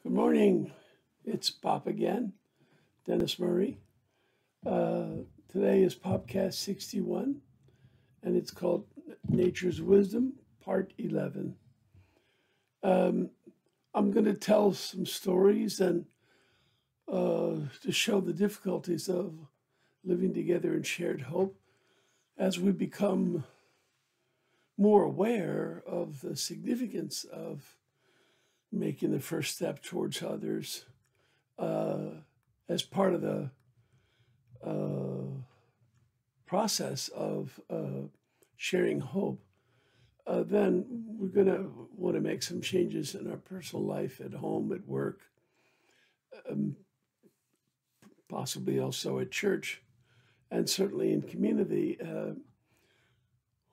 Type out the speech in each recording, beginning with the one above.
Good morning. It's Pop again, Dennis Murray. Today is Popcast 61, and it's called Nature's Wisdom, Part 11. I'm going to tell some stories and to show the difficulties of living together in shared hope as we become more aware of the significance of making the first step towards others as part of the process of sharing hope. Then we're going to want to make some changes in our personal life, at home, at work, possibly also at church, and certainly in community.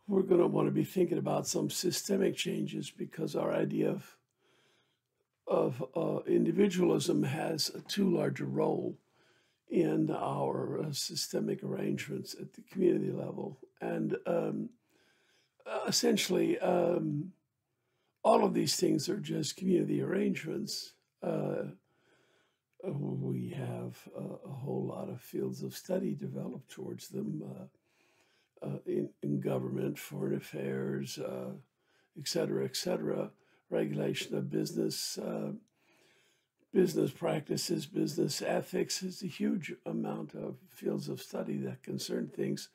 We're going to want to be thinking about some systemic changes because our idea of individualism has a too large a role in our systemic arrangements at the community level. And essentially, all of these things are just community arrangements. We have a whole lot of fields of study developed towards them in government, foreign affairs, et cetera, regulation of business, business practices, business ethics. Is a huge amount of fields of study that concern things,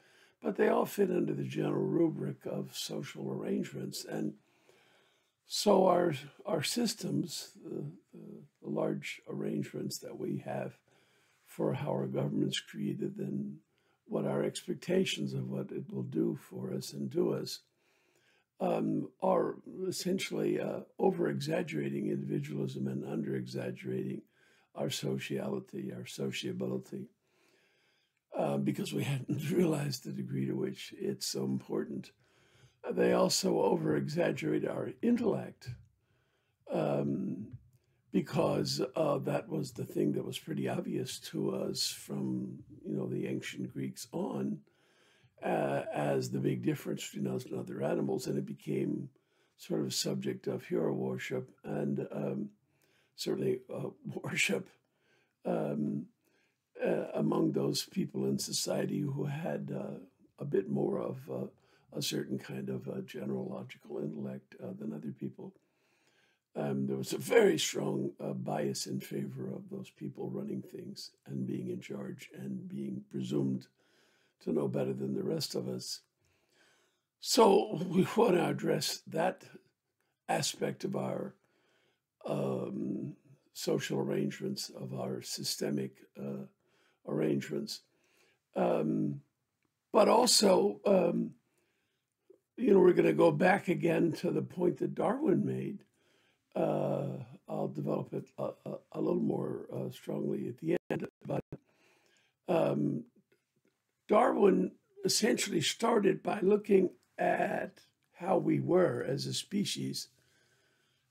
but they all fit under the general rubric of social arrangements. And so our systems, the large arrangements that we have for how our government's created and what our expectations of what it will do for us and to us, are essentially over-exaggerating individualism and under-exaggerating our sociality, our sociability, because we hadn't realized the degree to which it's so important. They also over-exaggerate our intellect because that was the thing that was pretty obvious to us from, the ancient Greeks on, as the big difference between us and other animals, and it became sort of a subject of hero worship and certainly worship among those people in society who had a bit more of a certain kind of general logical intellect than other people. There was a very strong bias in favor of those people running things and being in charge and being presumed to know better than the rest of us. So we want to address that aspect of our social arrangements, of our systemic arrangements. But also, we're going to go back again to the point that Darwin made. I'll develop it a little more strongly at the end, but Darwin essentially started by looking at how we were as a species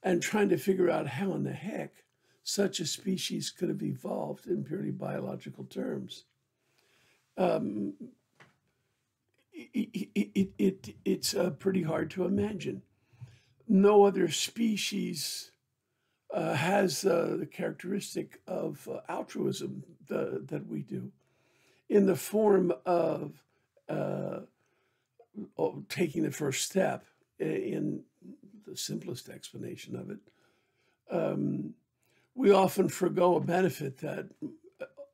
and trying to figure out how in the heck such a species could have evolved in purely biological terms. It's pretty hard to imagine. No other species has the characteristic of altruism that we do, in the form of taking the first step, in the simplest explanation of it. We often forgo a benefit that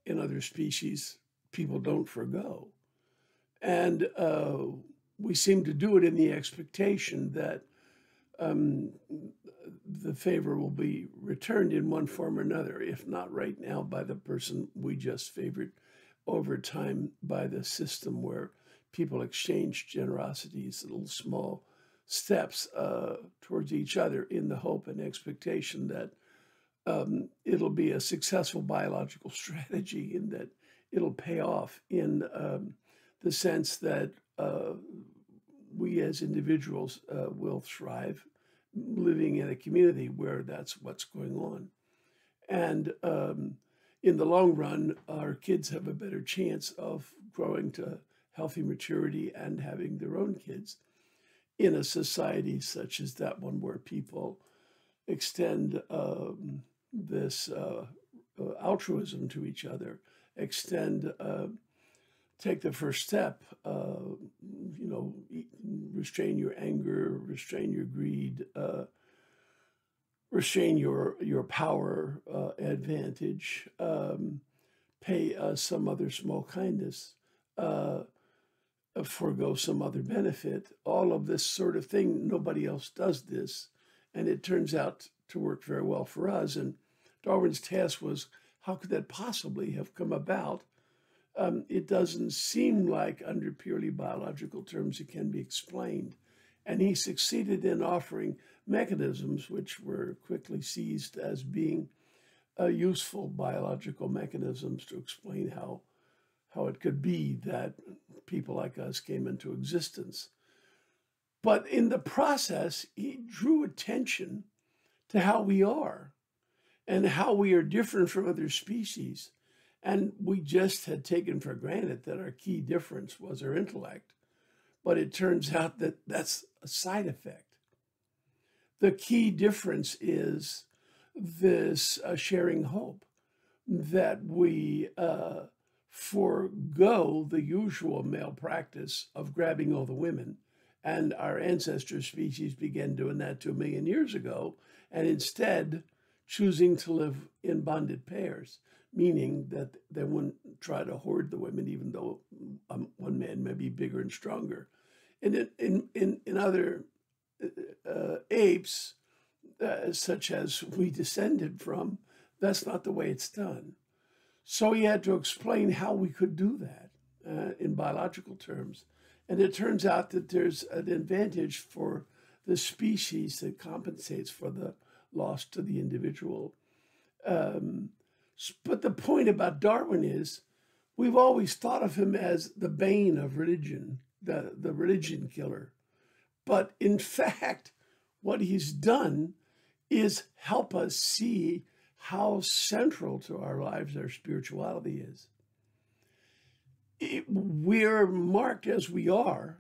in other species people don't forgo. And we seem to do it in the expectation that the favor will be returned in one form or another, if not right now by the person we just favored, over time by the system where people exchange generosities, little small steps towards each other in the hope and expectation that it'll be a successful biological strategy and that it'll pay off in the sense that we as individuals will thrive living in a community where that's what's going on. And in the long run, our kids have a better chance of growing to healthy maturity and having their own kids in a society such as that one, where people extend this altruism to each other, extend, take the first step, restrain your anger, restrain your greed, restrain your power advantage, pay some other small kindness, forego some other benefit, all of this sort of thing. Nobody else does this. And it turns out to work very well for us. And Darwin's task was, how could that possibly have come about? It doesn't seem like under purely biological terms it can be explained. And he succeeded in offering mechanisms which were quickly seized as being useful biological mechanisms to explain how it could be that people like us came into existence. But in the process, he drew attention to how we are and how we are different from other species. And we just had taken for granted that our key difference was our intellect. But it turns out that that's a side effect. The key difference is this sharing hope, that we forego the usual male practice of grabbing all the women. And our ancestor species began doing that 2 million years ago, and instead choosing to live in bonded pairs, meaning that they wouldn't try to hoard the women, even though one man may be bigger and stronger. And in other apes, such as we descended from, that's not the way it's done. So he had to explain how we could do that in biological terms. And it turns out that there's an advantage for the species that compensates for the loss to the individual. But the point about Darwin is we've always thought of him as the bane of religion, the religion killer. But in fact, what he's done is help us see how central to our lives our spirituality is. We're marked as we are,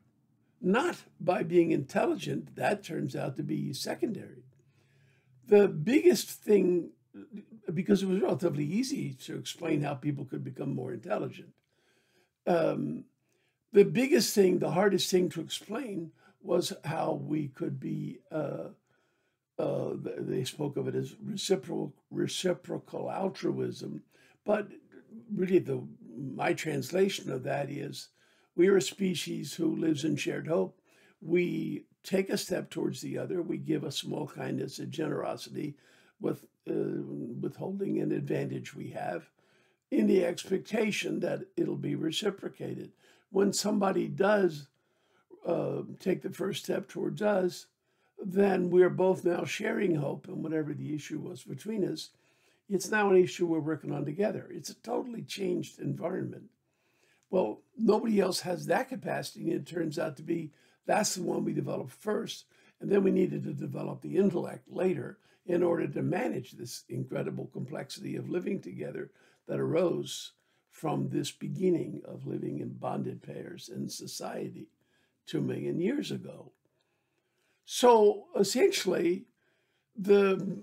not by being intelligent. That turns out to be secondary. The biggest thing, because it was relatively easy to explain how people could become more intelligent, the biggest thing, the hardest thing to explain was how we could be, they spoke of it as reciprocal altruism, but really my translation of that is we are a species who lives in shared hope. We take a step towards the other. We give a small kindness, a generosity, with withholding an advantage we have in the expectation that it'll be reciprocated. When somebody does take the first step towards us, then we're both now sharing hope, and whatever the issue was between us, it's now an issue we're working on together. It's a totally changed environment. Well, nobody else has that capacity, and it turns out to be that's the one we developed first, and then we needed to develop the intellect later in order to manage this incredible complexity of living together that arose from this beginning of living in bonded pairs in society 2 million years ago. So essentially, the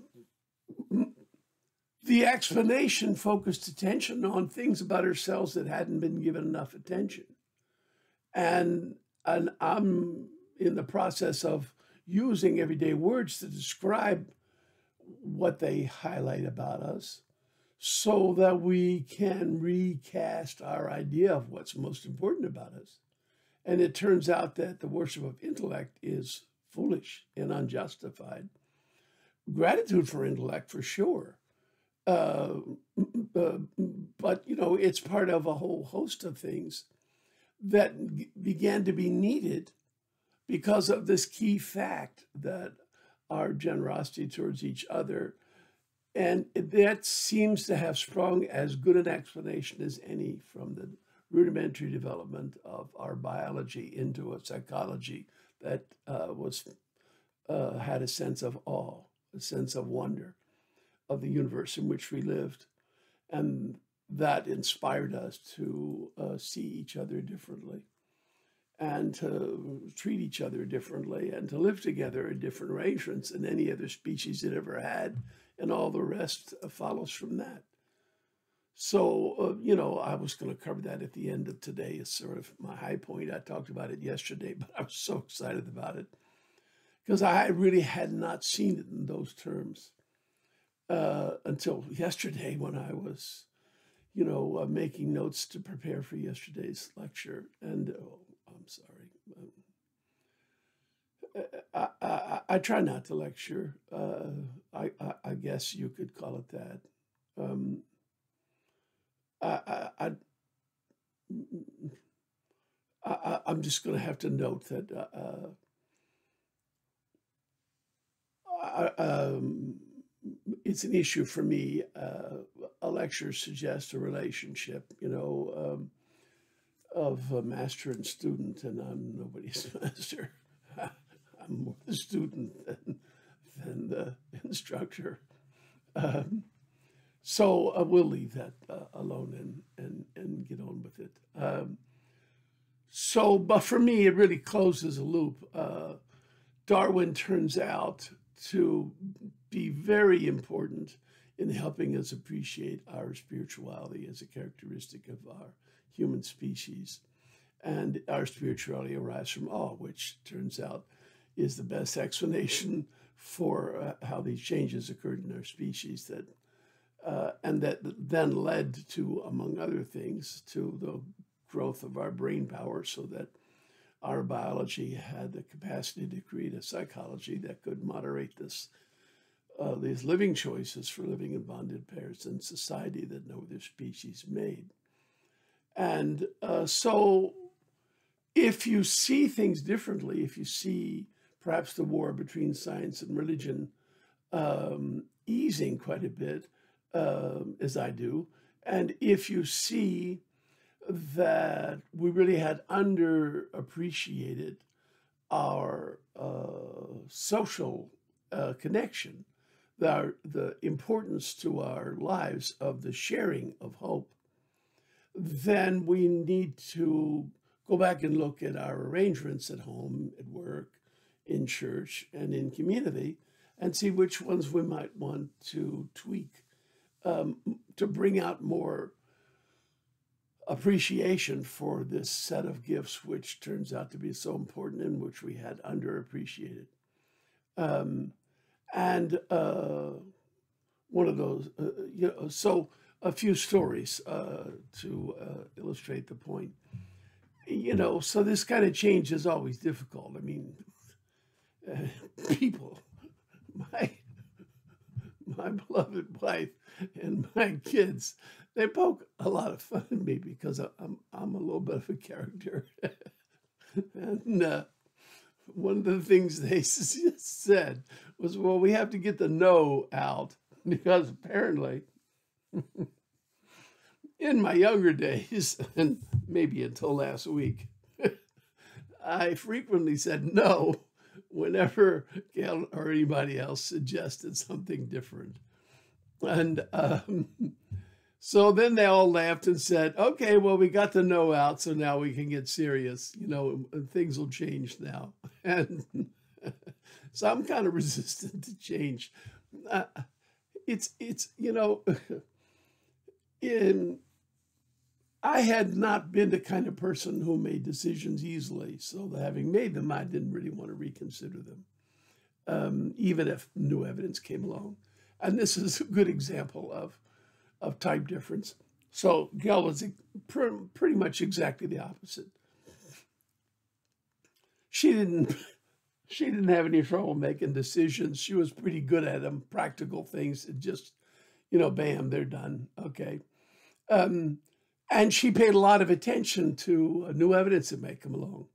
explanation focused attention on things about ourselves that hadn't been given enough attention. And I'm in the process of using everyday words to describe what they highlight about us so that we can recast our idea of what's most important about us. And it turns out that the worship of intellect is foolish and unjustified. Gratitude for intellect, for sure. But, it's part of a whole host of things that began to be needed because of this key fact that our generosity towards each other, and that seems to have sprung as good an explanation as any from the rudimentary development of our biology into a psychology that had a sense of awe, a sense of wonder of the universe in which we lived. And that inspired us to see each other differently and to treat each other differently and to live together in different arrangements than any other species had ever had and all the rest follows from that. So, I was going to cover that at the end of today. It's sort of my high point. I talked about it yesterday, but I was so excited about it because I really had not seen it in those terms until yesterday when I was, making notes to prepare for yesterday's lecture. And, I'm sorry. I try not to lecture. I guess you could call it that. I'm just going to have to note that it's an issue for me. A lecture suggests a relationship, of a master and student, and I'm nobody's master. I'm more the student than the instructor. So we'll leave that alone and get on with it. But for me, it really closes a loop. Darwin turns out to be very important in helping us appreciate our spirituality as a characteristic of our human species. And our spirituality arises from awe, which turns out is the best explanation for how these changes occurred in our species and that then led to, among other things, to the growth of our brain power so that our biology had the capacity to create a psychology that could moderate these living choices for living in bonded pairs in society that no other species made. And so if you see things differently, if you see perhaps the war between science and religion easing quite a bit, as I do, and if you see that we really had underappreciated our social connection, the importance to our lives of the sharing of hope, then we need to go back and look at our arrangements at home, at work, in church, and in community, and see which ones we might want to tweak to bring out more appreciation for this set of gifts, which turns out to be so important and which we had underappreciated. One of those, so a few stories to illustrate the point. So this kind of change is always difficult. I mean, people, my beloved wife and my kids, they poke a lot of fun at me because I'm a little bit of a character. And one of the things they said was, well, we have to get the no out because apparently in my younger days, and maybe until last week, I frequently said no whenever Gail or anybody else suggested something different. And so then they all laughed and said, okay, well, we got the no out, so now we can get serious. Things will change now. And so I'm kind of resistant to change. I had not been the kind of person who made decisions easily. So having made them, I didn't really want to reconsider them, even if new evidence came along. And this is a good example of type difference. So Gail was pretty much exactly the opposite. She didn't have any trouble making decisions. She was pretty good at them, practical things. It just, bam, they're done. Okay. And she paid a lot of attention to new evidence that may come along.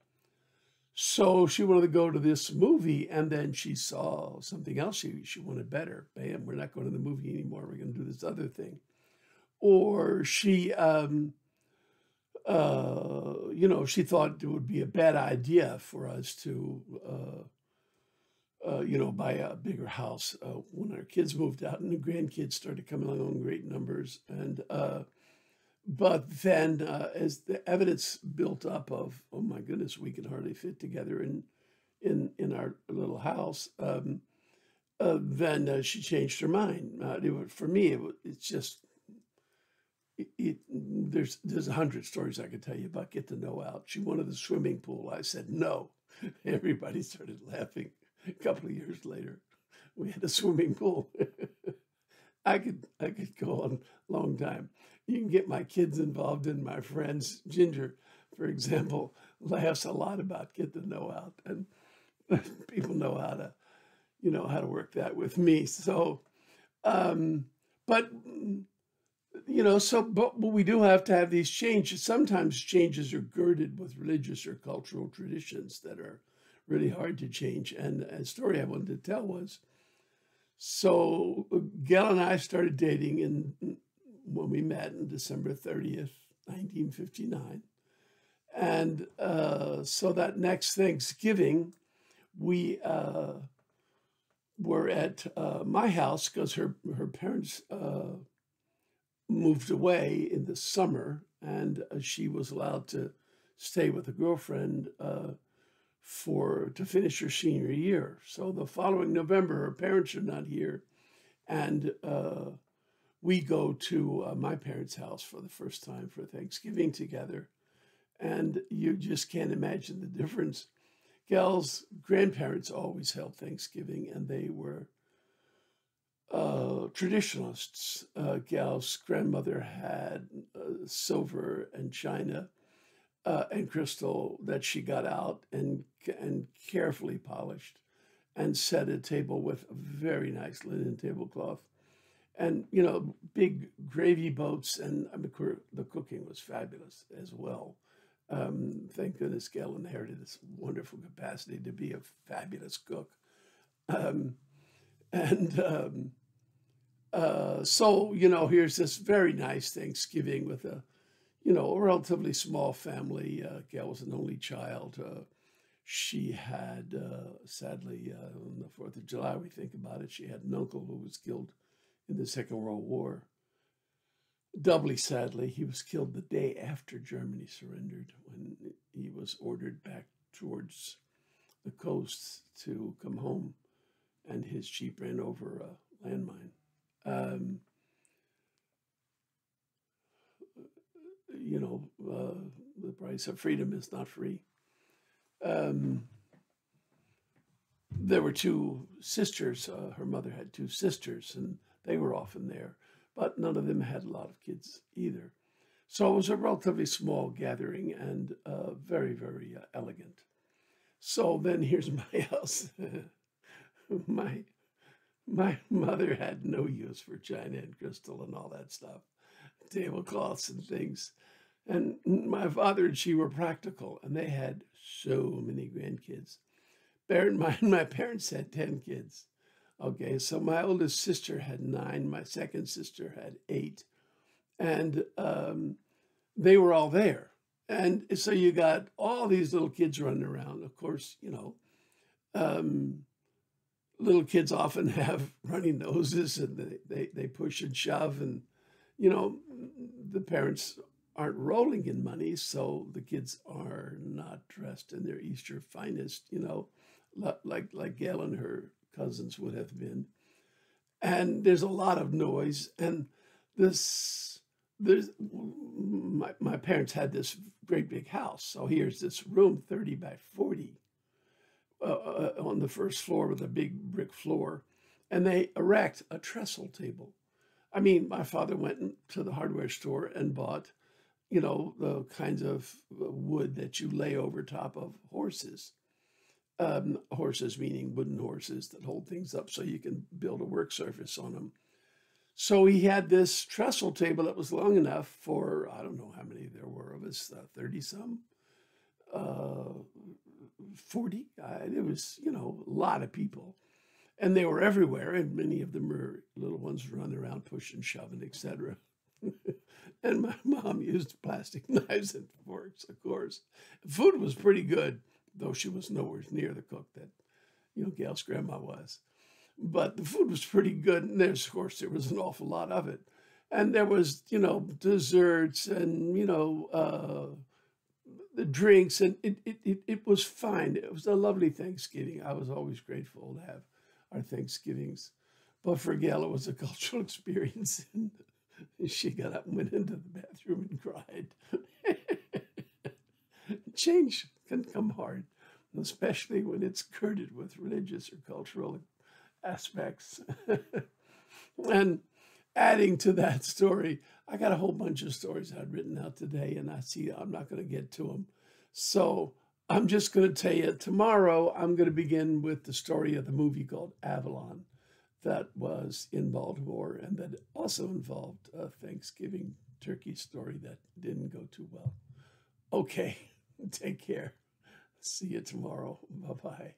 So she wanted to go to this movie, and then she saw something else she wanted better. Bam, we're not going to the movie anymore. We're going to do this other thing. Or she, she thought it would be a bad idea for us to, buy a bigger house when our kids moved out and the grandkids started coming along in great numbers. And but then as the evidence built up of, oh my goodness, we can hardly fit together in our little house, then she changed her mind. For me, it's just there's 100 stories I could tell you about get to know out. She wanted the swimming pool. I said no. Everybody started laughing. A couple of years later, we had a swimming pool. I could go on a long time. You can get my kids involved in my friends. Ginger, for example, laughs a lot about get to know out, and people know how to work that with me. So, but but we do have to have these changes. Sometimes changes are girded with religious or cultural traditions that are really hard to change. And a story I wanted to tell was, so Gail and I started dating when we met in December 30th, 1959. And so that next Thanksgiving, we were at my house because her parents moved away in the summer, and she was allowed to stay with a girlfriend to finish her senior year. So the following November, her parents are not here, and we go to my parents' house for the first time for Thanksgiving together, and you just can't imagine the difference. Gal's grandparents always held Thanksgiving, and they were traditionalists. Gal's grandmother had silver and china and crystal that she got out and carefully polished and set a table with a very nice linen tablecloth. And, big gravy boats, and the cooking was fabulous as well. Thank goodness Gail inherited this wonderful capacity to be a fabulous cook. So, here's this very nice Thanksgiving with a relatively small family. Gail was an only child. She had, sadly, on the 4th of July, we think about it, she had an uncle who was killed in the Second World War. Doubly sadly, he was killed the day after Germany surrendered, when he was ordered back towards the coast to come home, and his Jeep ran over a landmine. The price of freedom is not free. There were two sisters. Her mother had two sisters, and they were often there, but none of them had a lot of kids either. So it was a relatively small gathering and very, very elegant. So then here's my house. My mother had no use for china and crystal and all that stuff, tablecloths and things. And my father and she were practical, and they had so many grandkids. Bear in mind, my parents had 10 kids. Okay, so my oldest sister had 9, my second sister had 8, and they were all there. And so you got all these little kids running around. Of course, little kids often have runny noses, and they push and shove, and the parents aren't rolling in money, so the kids are not dressed in their Easter finest, like Gail and her cousins would have been. And there's a lot of noise, and my parents had this great big house, so here's this room 30 by 40 on the first floor with a big brick floor, and they erect a trestle table. I mean, my father went to the hardware store and bought, the kinds of wood that you lay over top of horses. Horses meaning wooden horses that hold things up so you can build a work surface on them. So he had this trestle table that was long enough for, I don't know how many there were of us, 30 some, 40. It was, a lot of people. And they were everywhere, and many of them were little ones running around pushing, shoving, etc. And my mom used plastic knives and forks, of course. Food was pretty good, though she was nowhere near the cook that, Gail's grandma was. But the food was pretty good, and of course, there was an awful lot of it. And there was, desserts and, the drinks, and it was fine. It was a lovely Thanksgiving. I was always grateful to have our Thanksgivings. But for Gail, it was a cultural experience. And she got up and went into the bathroom and cried. Change can come hard, especially when it's girded with religious or cultural aspects. And adding to that story, I got a whole bunch of stories I'd written out today, and I see I'm not going to get to them. So I'm just going to tell you, tomorrow I'm going to begin with the story of the movie called Avalon that was in Baltimore and that also involved a Thanksgiving turkey story that didn't go too well. Okay, take care. See you tomorrow. Bye-bye.